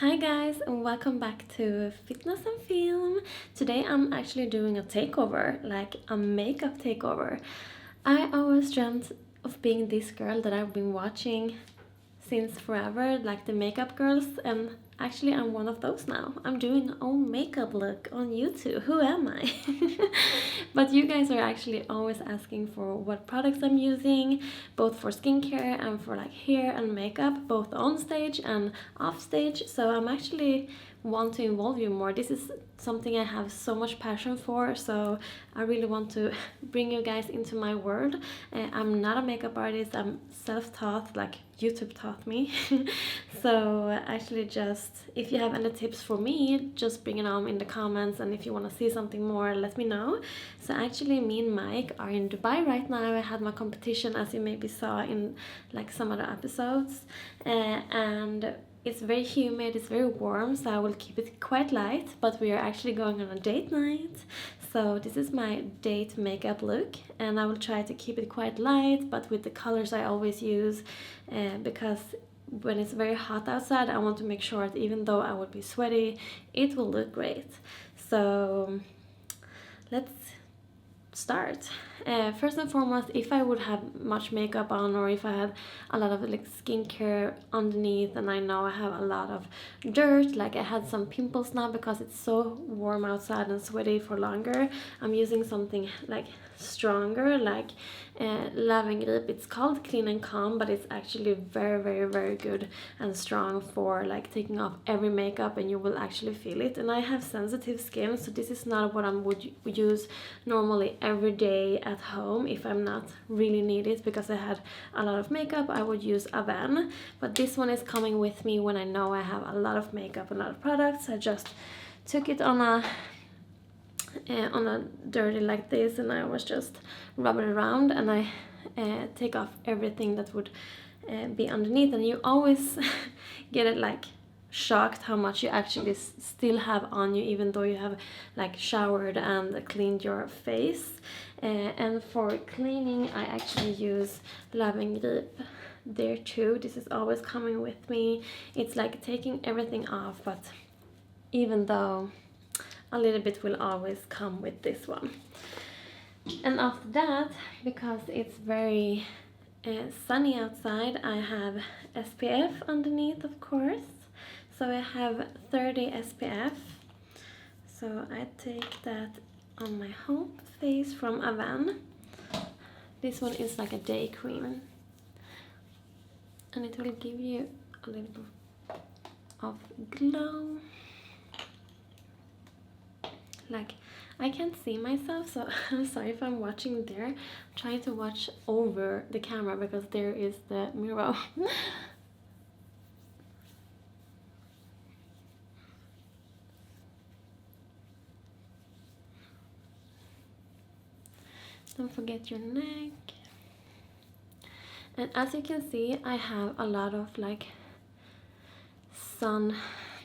Hi guys, and welcome back to Fitness and Film. Today I'm actually doing a takeover, like a makeup takeover. I always dreamt of being this girl that I've been watching since forever, like the makeup girls, and actually I'm one of those now. I'm doing my own makeup look on YouTube. Who am I? But you guys are actually always asking for what products I'm using, both for skincare and for like hair and makeup, both on stage and off stage. So I'm actually want to involve you more. This is something I have so much passion for, so I really want to bring you guys into my world. I'm not a makeup artist, I'm self-taught, like YouTube taught me. So actually, just if you have any tips for me, just bring it on in the comments, and if you want to see something more, let me know. So actually, me and Mike are in Dubai right now. I had my competition, as you maybe saw in like some other episodes, and it's very humid, it's very warm, so I will keep it quite light, but we are actually going on a date night. So this is my date makeup look, and I will try to keep it quite light, but with the colors I always use, because when it's very hot outside, I want to make sure that even though I would be sweaty, it will look great. So let's start. First and foremost, if I would have much makeup on, or if I had a lot of like skincare underneath, and I know I have a lot of dirt, like I had some pimples now because it's so warm outside and sweaty for longer, I'm using something like stronger, like Loving Grip. It's called Clean and Calm, but it's actually very good and strong for like taking off every makeup, and you will actually feel it. And I have sensitive skin, so this is not what I would use normally every day at home if I'm not really need it, because I had a lot of makeup. I would use Aven, but this one is coming with me when I know I have a lot of makeup and a lot of products. I just took it on a dirty like this, and I was just rub it around, and I take off everything that would be underneath, and you always get it like shocked how much you actually still have on you, even though you have like showered and cleaned your face. And for cleaning, I actually use Loving Grip there too. This is always coming with me. It's like taking everything off, but even though a little bit will always come with this one. And after that, because it's very sunny outside, I have SPF underneath, of course. So I have 30 SPF. So I take that on my whole face from Aven. This one is like a day cream, and it will give you a little bit of glow. Like, I can't see myself, so I'm sorry if I'm watching there. I'm trying to watch over the camera because there is the mirror. Don't forget your neck. And as you can see, I have a lot of like sun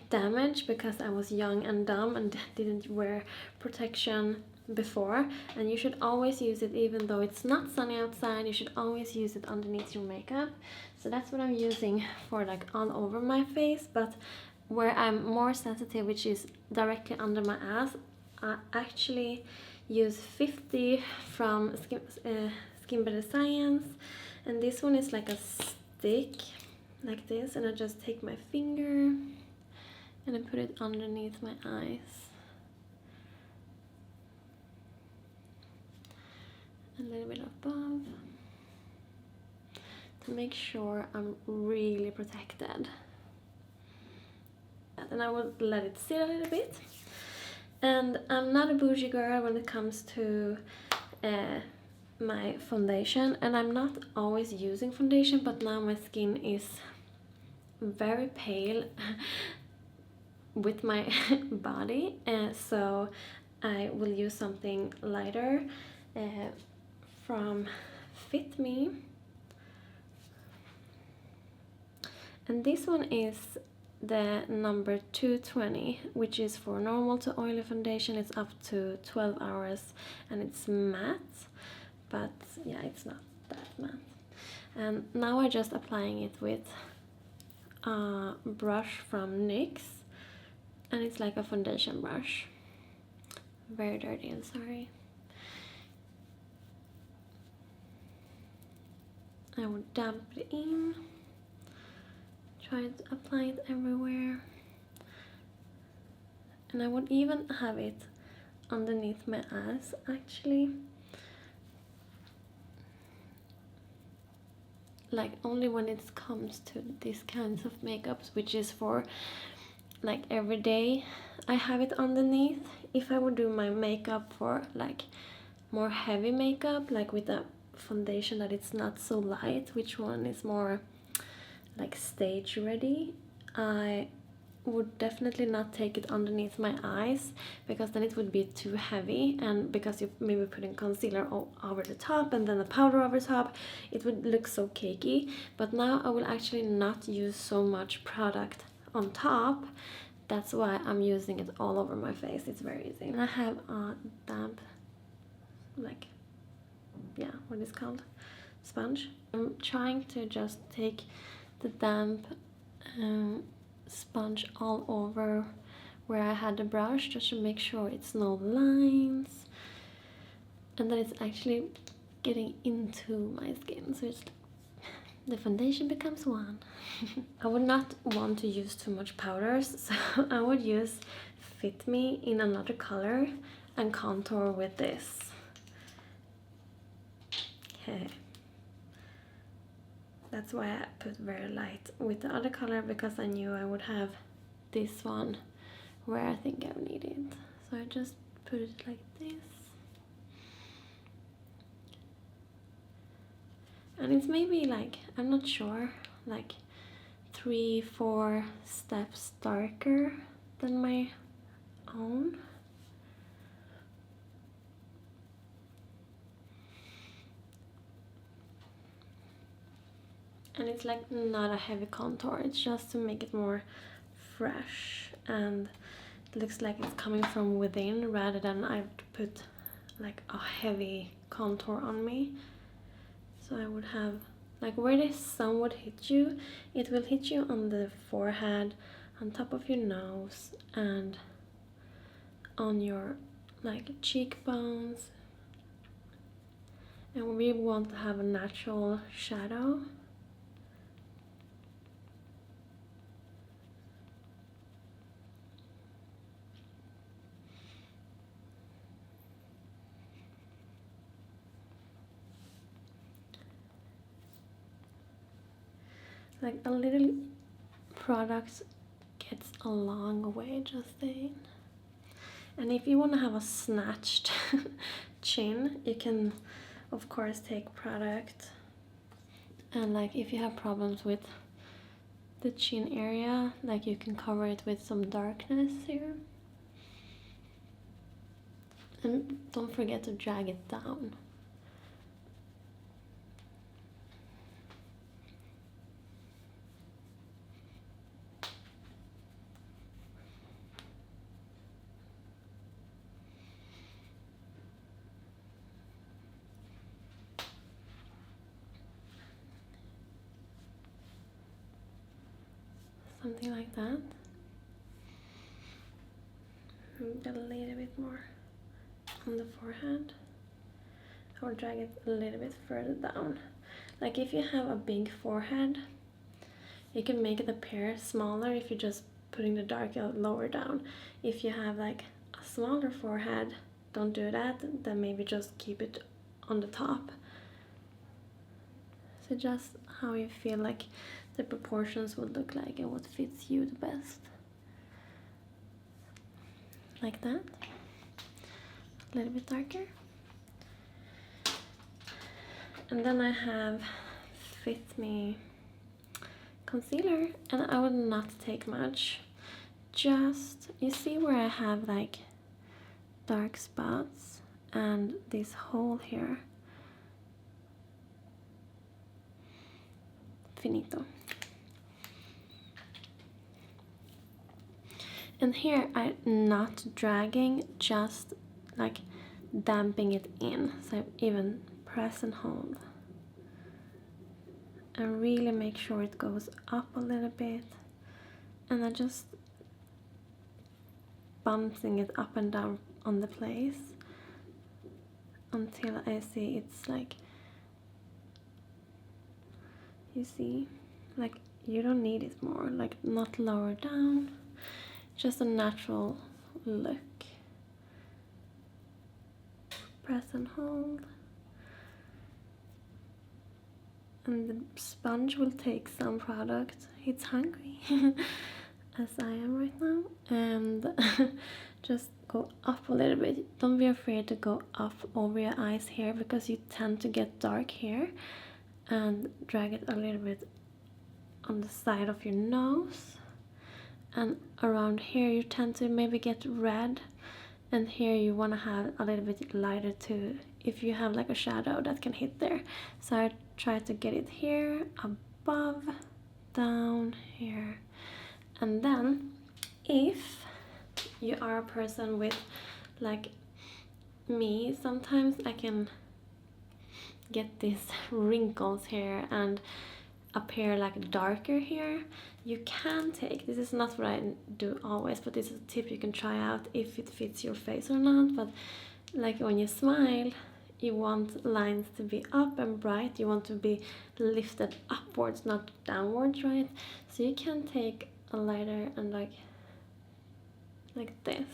damage because I was young and dumb and didn't wear protection before. And you should always use it, even though it's not sunny outside. You should always use it underneath your makeup. So that's what I'm using for like all over my face. But where I'm more sensitive, which is directly under my ass, I actually use 50 from Skin Better Science, and this one is like a stick like this, and I just take my finger and I put it underneath my eyes, a little bit above, to make sure I'm really protected. And I will let it sit a little bit. And I'm not a bougie girl when it comes to my foundation, and I'm not always using foundation, but now my skin is very pale with my body, so I will use something lighter from Fit Me, and this one is the number 220, which is for normal to oily foundation. It's up to 12 hours and it's matte, but yeah, it's not that matte. And now I'm just applying it with a brush from NYX, and it's like a foundation brush. Very dirty and sorry. I would damp it in, try to apply it everywhere, and I would even have it underneath my eyes actually. Like only when it comes to these kinds of makeups, which is for like every day, I have it underneath. If I would do my makeup for like more heavy makeup, like with a foundation that it's not so light, which one is more like stage ready, I would definitely not take it underneath my eyes, because then it would be too heavy, and because you maybe putting concealer over the top and then the powder over top, it would look so cakey. But now I will actually not use so much product on top. That's why I'm using it all over my face. It's very easy. And I have a damp, like, yeah, what is it called? Sponge. I'm trying to just take the damp sponge all over where I had the brush, just to make sure it's no lines and that it's actually getting into my skin, so it's the foundation becomes one. I would not want to use too much powders, so I would use Fit Me in another color and contour with this. Okay. That's why I put very light with the other color, because I knew I would have this one where I think I need it. So I just put it like this. And it's maybe like, I'm not sure, like 3-4 steps darker than my own. And it's like not a heavy contour, it's just to make it more fresh and it looks like it's coming from within, rather than I've put like a heavy contour on me. So I would have, like where the sun would hit you, it will hit you on the forehead, on top of your nose, and on your like cheekbones. And we want to have a natural shadow. Like a little product gets a long way, just saying. And if you want to have a snatched chin, you can of course take product, and like if you have problems with the chin area, like you can cover it with some darkness here. And don't forget to drag it down. Something like that. And a little bit more on the forehead. Or drag it a little bit further down. Like if you have a big forehead, you can make it appear smaller if you're just putting the dark lower down. If you have like a smaller forehead, don't do that, then maybe just keep it on the top. So just how you feel like the proportions would look like and what fits you the best. Like that. A little bit darker. And then I have Fit Me concealer, and I would not take much. Just, you see where I have like dark spots and this hole here. Finito. And here I'm not dragging, just like damping it in. So I even press and hold. and really make sure it goes up a little bit, and I just bouncing it up and down on the place until I see it's like, you see, like you don't need it more, like not lower down, just a natural look. Press and hold, and the sponge will take some product. It's hungry as I am right now, and just go up a little bit. Don't be afraid to go up over your eyes here, because you tend to get dark here, and drag it a little bit on the side of your nose, and around here you tend to maybe get red, and here you want to have a little bit lighter too, if you have like a shadow that can hit there. So I try to get it here, above, down here. And then if you are a person with, like me, sometimes I can get these wrinkles here and appear like darker here. You can take, this is not what I do always, but this is a tip you can try out if it fits your face or not. But like when you smile, you want lines to be up and bright, you want to be lifted upwards, not downwards, right? So you can take a lighter and like this.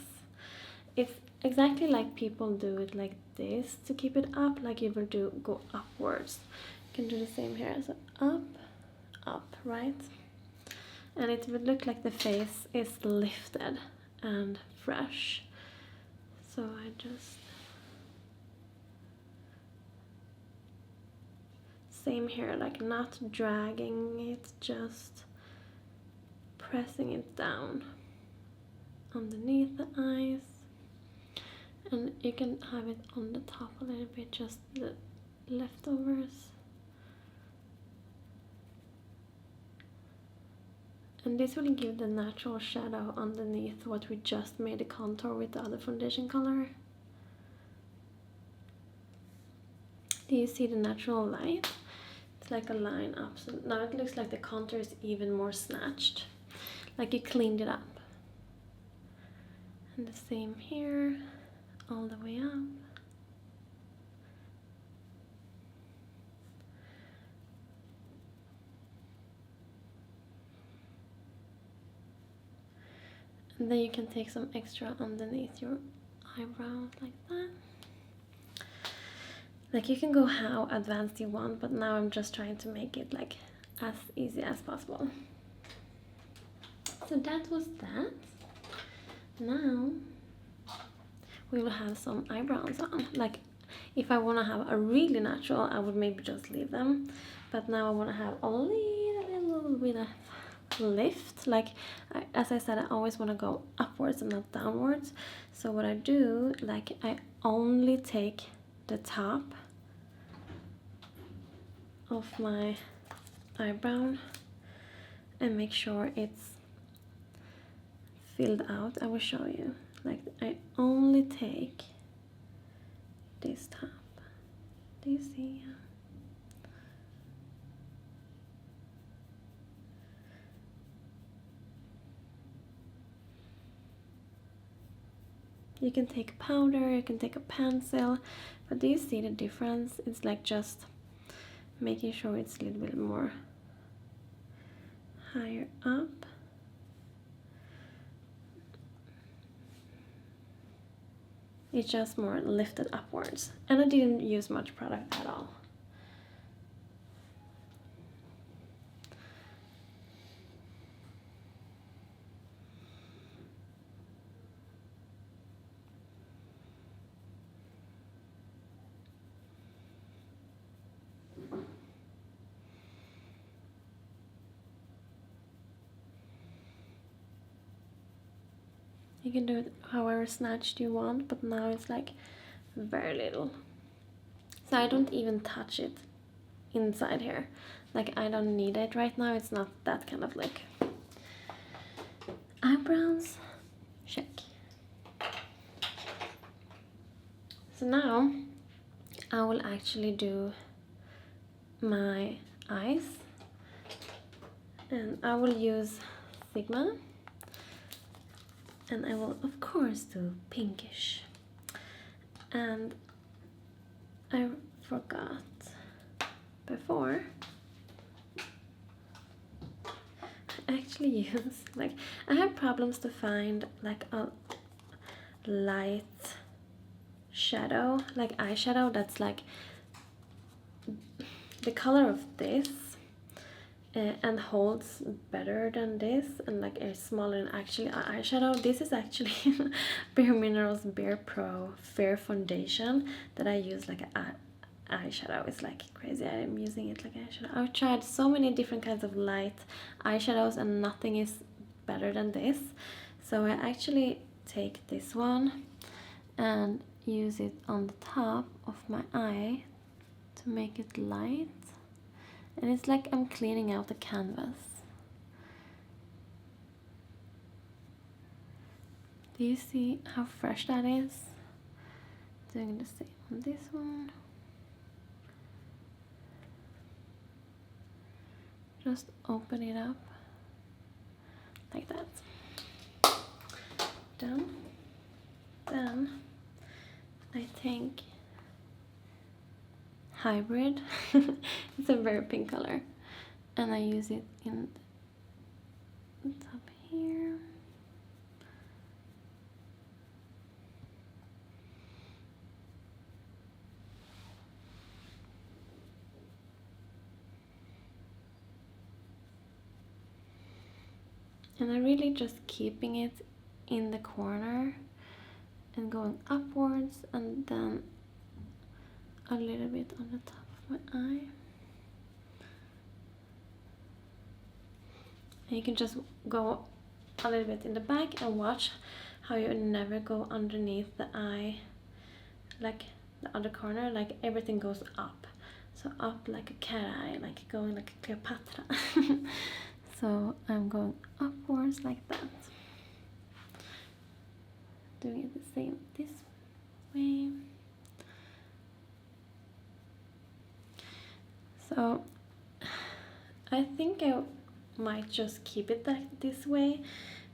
It's exactly like people do it like this to keep it up, like you will do go upwards. You can do the same here, so up, right? And it would look like the face is lifted and fresh. So I just, same here, like not dragging it, just pressing it down underneath the eyes. And you can have it on the top a little bit, just the leftovers. And this will give the natural shadow underneath what we just made a contour with the other foundation color. Do you see the natural light? It's like a line up. So now it looks like the contour is even more snatched, like you cleaned it up. And the same here, all the way up. And then you can take some extra underneath your eyebrows like that. Like you can go how advanced you want, but now I'm just trying to make it like as easy as possible. So that was that. Now we will have some eyebrows on. Like if I want to have a really natural, I would maybe just leave them. But now I want to have a little bit of lift. Like as I said, I always want to go upwards and not downwards. So what I do, like I only take the top of my eyebrow and make sure it's filled out. I will show you. Like I only take this top. Do you see? You can take powder, you can take a pencil, but do you see the difference? It's like just making sure it's a little bit more higher up. It's just more lifted upwards, and I didn't use much product at all. You can do it however snatched you want, but now it's like very little. So I don't even touch it inside here. Like I don't need it right now, it's not that kind of look. Eyebrows, check. So now I will actually do my eyes And I will use Sigma. And I will of course do pinkish. And I forgot before, I actually use, like, I have problems to find like a light shadow, like eyeshadow that's like the color of this and holds better than this, and like is smaller than actually eyeshadow. This is actually Bare Minerals Bare Pro Fair Foundation that I use like a eyeshadow. It's like crazy. I'm using it like eyeshadow. I've tried so many different kinds of light eyeshadows and nothing is better than this. So I actually take this one and use it on the top of my eye to make it light. And it's like I'm cleaning out the canvas. Do you see how fresh that is? Doing the same on this one. Just open it up like that. Done. Then I think Hybrid. It's a very pink color, and I use it in the top here. And I'm really just keeping it in the corner and going upwards, and then a little bit on the top of my eye. And you can just go a little bit in the back and watch how you never go underneath the eye, like the other corner, like everything goes up. So up like a cat eye, like going like a Cleopatra. So I'm going upwards like that. Doing it the same this way. So I think I might just keep it like this way,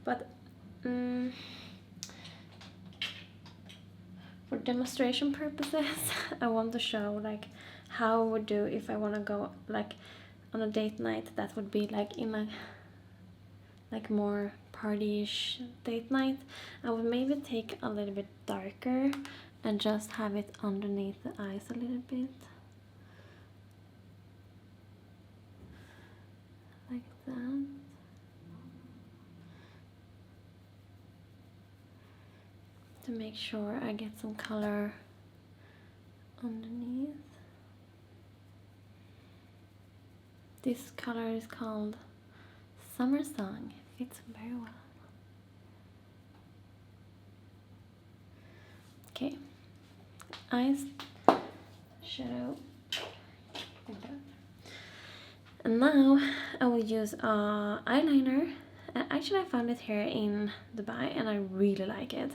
but for demonstration purposes I want to show like how I would do if I want to go like on a date night. That would be like in a like more partyish date night. I would maybe take a little bit darker and just have it underneath the eyes a little bit. Like that. To make sure I get some color underneath. This color is called Summer Song. It fits very well. Okay, eyes, shadow, like that. And now I will use eyeliner. Actually, I found it here in Dubai and I really like it.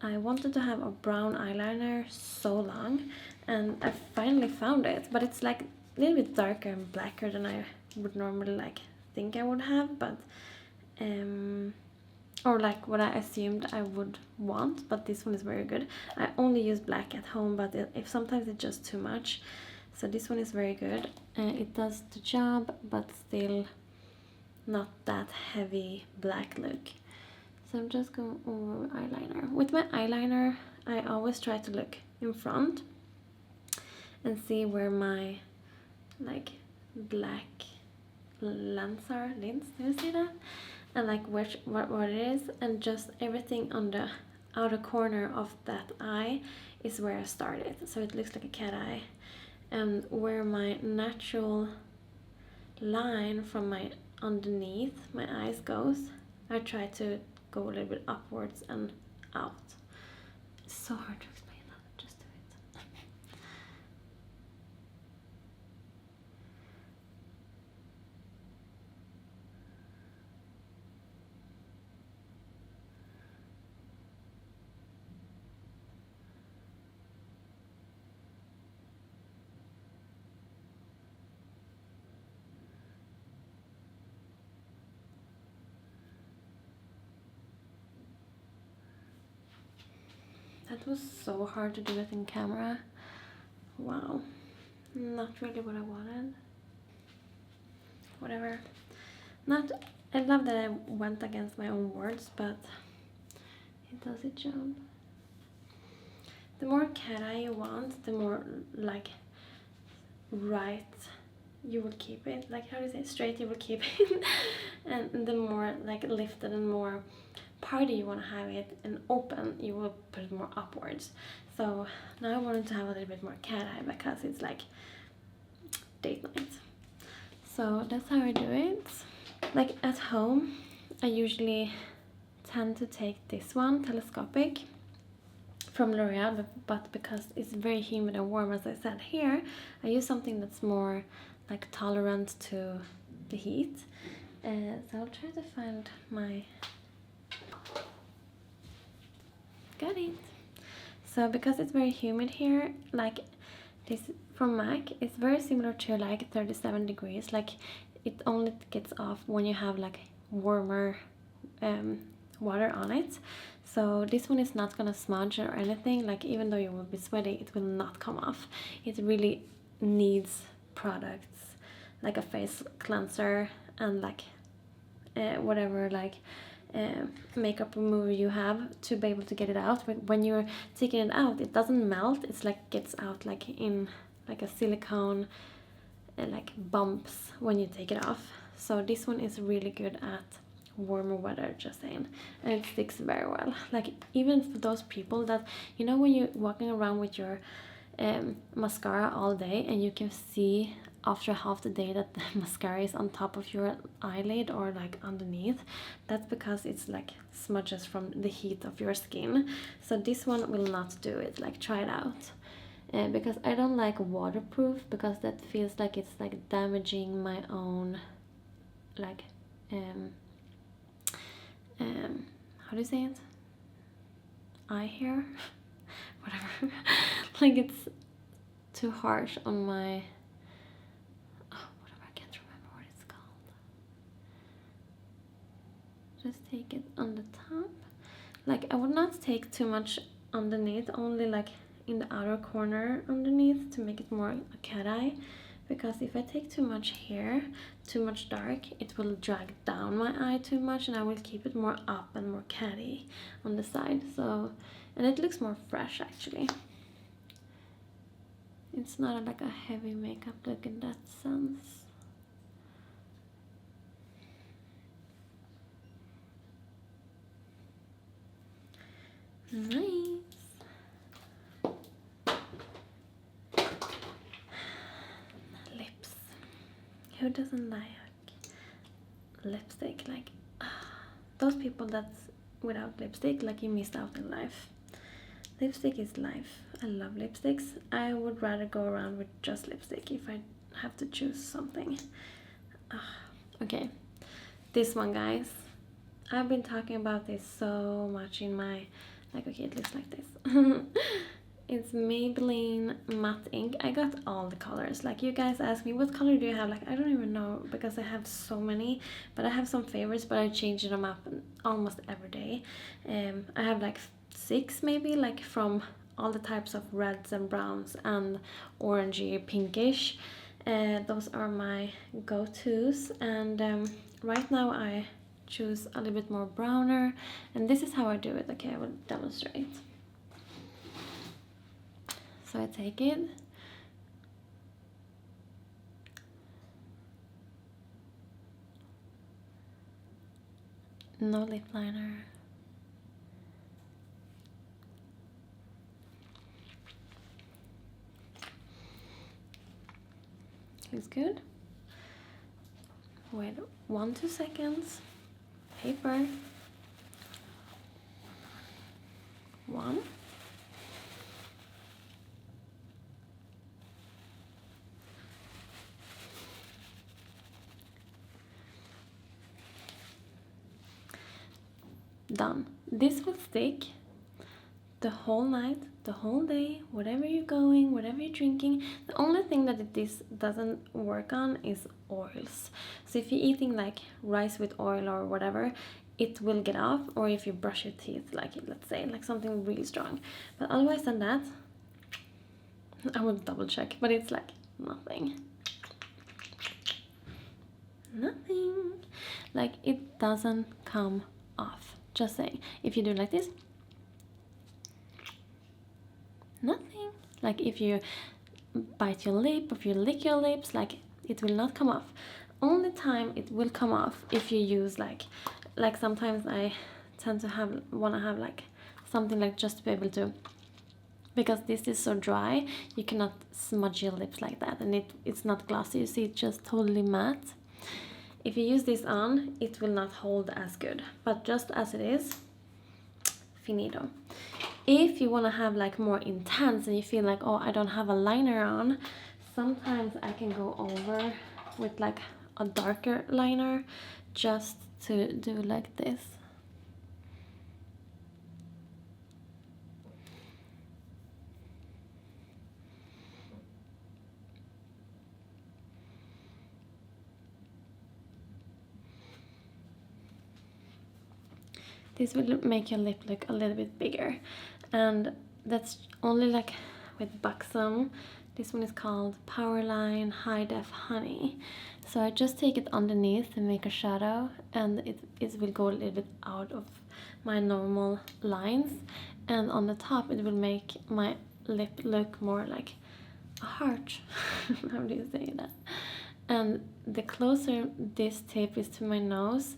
I wanted to have a brown eyeliner so long and I finally found it, but it's like a little bit darker and blacker than I would normally like think I would have, but or like what I assumed I would want, but this one is very good. I only use black at home, but if sometimes it's just too much. So this one is very good. It does the job, but still not that heavy black look. So I'm just going over eyeliner. With my eyeliner, I always try to look in front and see where my like black lids are. Lids, do you see that? And like what it is, and just everything on the outer corner of that eye is where I started. So it looks like a cat eye. And where my natural line from my underneath my eyes goes, I try to go a little bit upwards and out. It's so hard to explain that, just do it. That was so hard to do it in camera. Wow. Not really what I wanted. Whatever. Not. I love that I went against my own words, but it does its job. The more cat eye you want, the more like right you will keep it. Like, how do you say, straight you will keep it. And the more like lifted and more party you want to have it and open, you will put it more upwards. So now I wanted to have a little bit more cat eye because it's like date night. So that's how I do it. Like at home, I usually tend to take this one, telescopic, from L'Oreal, but because it's very humid and warm, as I said here, I use something that's more like tolerant to the heat. So I'll try to find my... Got it. So because it's very humid here, like this from MAC, it's very similar to like 37 degrees. Like it only gets off when you have like warmer water on it. So this one is not gonna smudge or anything. Like even though you will be sweaty, it will not come off. It really needs products like a face cleanser and like whatever like makeup remover you have to be able to get it out. But when you're taking it out, it doesn't melt. It's like gets out like in like a silicone like bumps when you take it off. So this one is really good at warmer weather, just saying, and it sticks very well. Like even for those people that, you know, when you're walking around with your mascara all day and you can see after half the day that the mascara is on top of your eyelid or like underneath, that's because it's like smudges from the heat of your skin. So this one will not do it. Like try it out. Because I don't like waterproof, because that feels like it's like damaging my own like how do you say it, eye hair. Whatever. Like it's too harsh on my whatever, I can't remember what it's called. Just take it on the top. Like I would not take too much underneath, only like in the outer corner underneath to make it more a cat eye, because if I take too much here, too much dark, it will drag down my eye too much, and I will keep it more up and more catty on the side. So, and it looks more fresh actually. It's not like a heavy makeup look in that sense. Nice. Lips. Who doesn't like lipstick? Like those people that's without lipstick, like you missed out in life. Lipstick is life. I love lipsticks. I would rather go around with just lipstick if I have to choose something. Okay, this one, guys. I've been talking about this so much in my, like, okay, it looks like this. It's Maybelline Matte Ink. I got all the colors. Like, you guys ask me, what color do you have? Like, I don't even know, because I have so many. But I have some favorites, but I change them up almost every day. I have like 6 maybe, like from all the types of reds and browns and orangey, pinkish. Those are my go-tos. And right now I choose a little bit more browner. And this is how I do it. Okay, I will demonstrate. So I take it, no lip liner, looks good. Wait 1-2 seconds, paper, 1, done. This will stick the whole night, the whole day, whatever you're going, whatever you're drinking. The only thing that this doesn't work on is oils. So if you're eating like rice with oil or whatever, it will get off, or if you brush your teeth, like let's say like something really strong. But otherwise than that, I will double check, but it's like nothing. Nothing. Like it doesn't come off. Just saying. If you do like this, nothing. Like if you bite your lip, if you lick your lips, like it will not come off. Only time it will come off if you use like sometimes I tend to wanna have like something like just to be able to, because this is so dry, you cannot smudge your lips like that, and it's not glossy, you see, it's just totally matte. If you use this on, it will not hold as good, but just as it is, finito. If you want to have like more intense and you feel like, oh, I don't have a liner on, sometimes I can go over with like a darker liner just to do like this. This will make your lip look a little bit bigger, and that's only like with Buxom. This one is called Powerline High Def Honey. So I just take it underneath and make a shadow, and it will go a little bit out of my normal lines, and on the top it will make my lip look more like a heart. How do you say that? And the closer this tip is to my nose,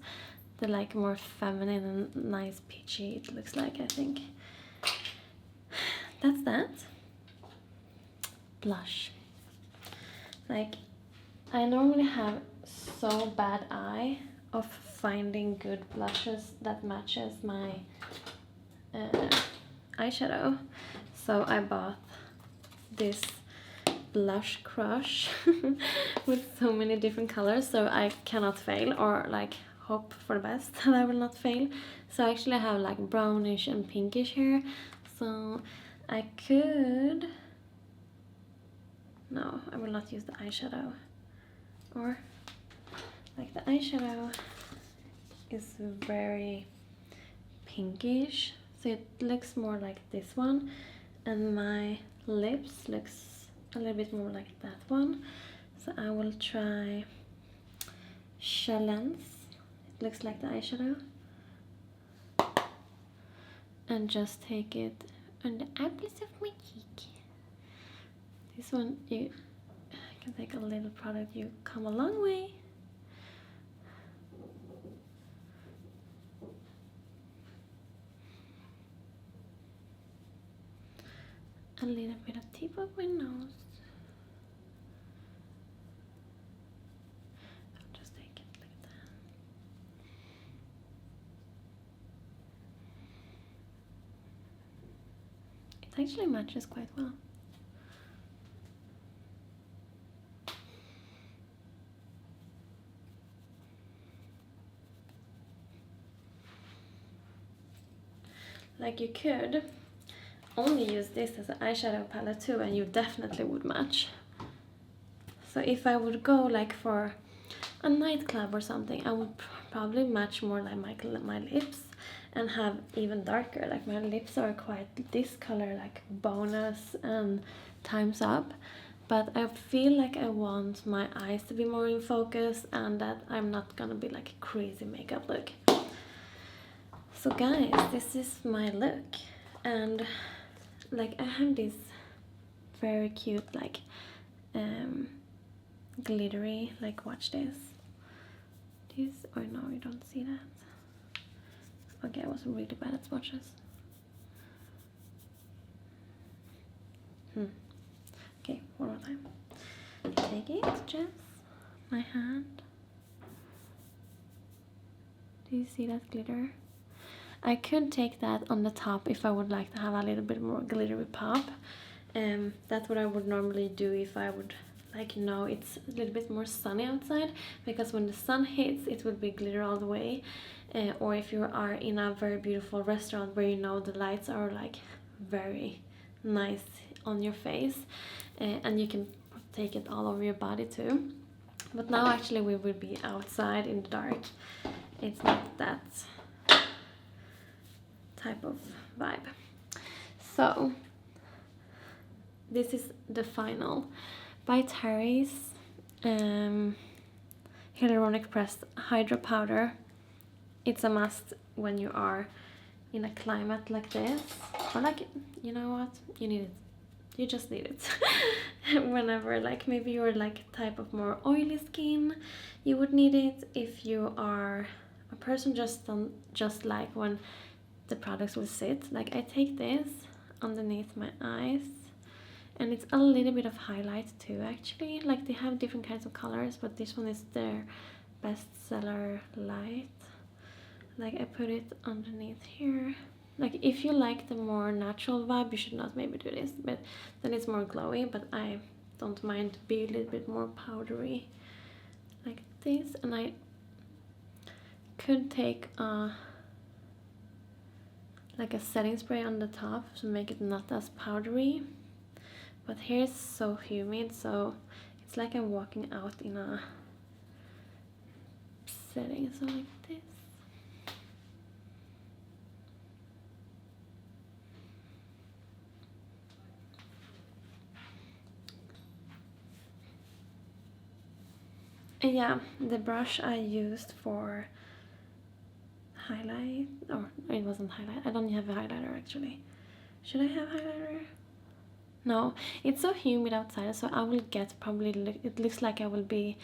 the like more feminine and nice peachy it looks like, I think. That's that. Blush. Like, I normally have so bad eye of finding good blushes that matches my eyeshadow. So I bought this blush crush with so many different colors, so I cannot fail, or like hope for the best that I will not fail. So actually I have like brownish and pinkish here, so I could, no, I will not use the eyeshadow, or like the eyeshadow is very pinkish, so it looks more like this one, and my lips looks a little bit more like that one. So I will try STHLM. It looks like the eyeshadow, and just take it on the apples of my cheek. This one, you can take a little product, you come a long way. A little bit of tip of my nose. I'll just take it like that. It actually matches quite well. Like, you could only use this as an eyeshadow palette too, and you definitely would match. So if I would go like for a nightclub or something, I would probably match more like my lips and have even darker. Like, my lips are quite this color, like bonus and Time's Up, but I feel like I want my eyes to be more in focus, and that I'm not gonna be like a crazy makeup look. So guys, this is my look, and like I have this very cute like glittery, like, watch this, or no, you don't see that. Okay, I was really bad at swatches. Okay, one more time. Take it, Jess, my hand. Do you see that glitter? I could take that on the top if I would like to have a little bit more glittery pop. That's what I would normally do if I would, like, you know, it's a little bit more sunny outside, because when the sun hits it will be glitter all the way. Or if you are in a very beautiful restaurant where you know the lights are like very nice on your face, and you can take it all over your body too. But now actually we will be outside in the dark. It's not that type of vibe. So this is the final by Terry's Hyaluronic Pressed Hydro Powder. It's a must when you are in a climate like this, or like, you know what, you need it, you just need it. Whenever, like, maybe you're like type of more oily skin, you would need it. If you are a person just like when the products will sit, like I take this underneath my eyes, and it's a little bit of highlight too actually. Like they have different kinds of colors, but this one is their bestseller light. Like I put it underneath here. Like if you like the more natural vibe, you should not maybe do this, but then it's more glowy. But I don't mind to be a little bit more powdery like this. And I could take like a setting spray on the top to make it not as powdery, but here it's so humid, so it's like I'm walking out in a setting, so like this. And yeah, the brush I used for highlight, or it wasn't highlight, I don't have a highlighter actually. Should I have highlighter? No, it's so humid outside, so I will get probably, it looks like I will be,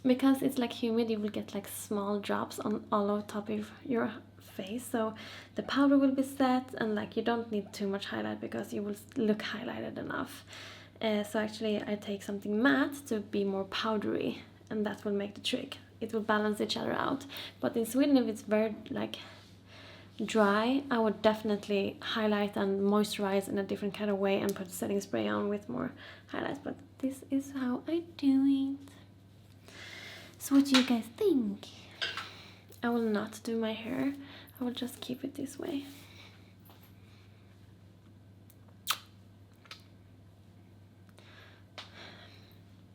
because it's like humid, you will get like small drops on all over top of your face, so the powder will be set, and like you don't need too much highlight because you will look highlighted enough. So actually I take something matte to be more powdery, and that will make the trick. It will balance each other out. But in Sweden, if it's very like dry, I would definitely highlight and moisturize in a different kind of way and put setting spray on with more highlights. But this is how I do it. So what do you guys think? I will not do my hair. I will just keep it this way.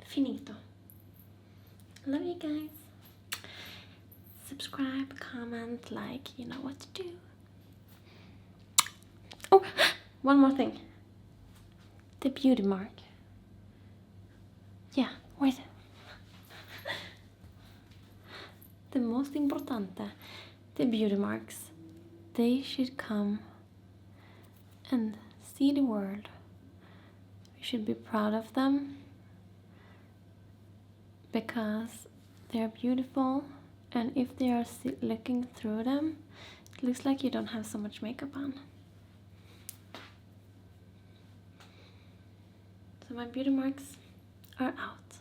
Finito. Love you guys. Subscribe, comment, like, you know what to do. Oh, one more thing. The beauty mark. Yeah, wait. The most importante, the beauty marks. They should come and see the world. We should be proud of them because they're beautiful, and if they are looking through them, it looks like you don't have so much makeup on. So my beauty marks are out.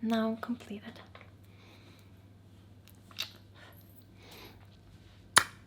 Now completed.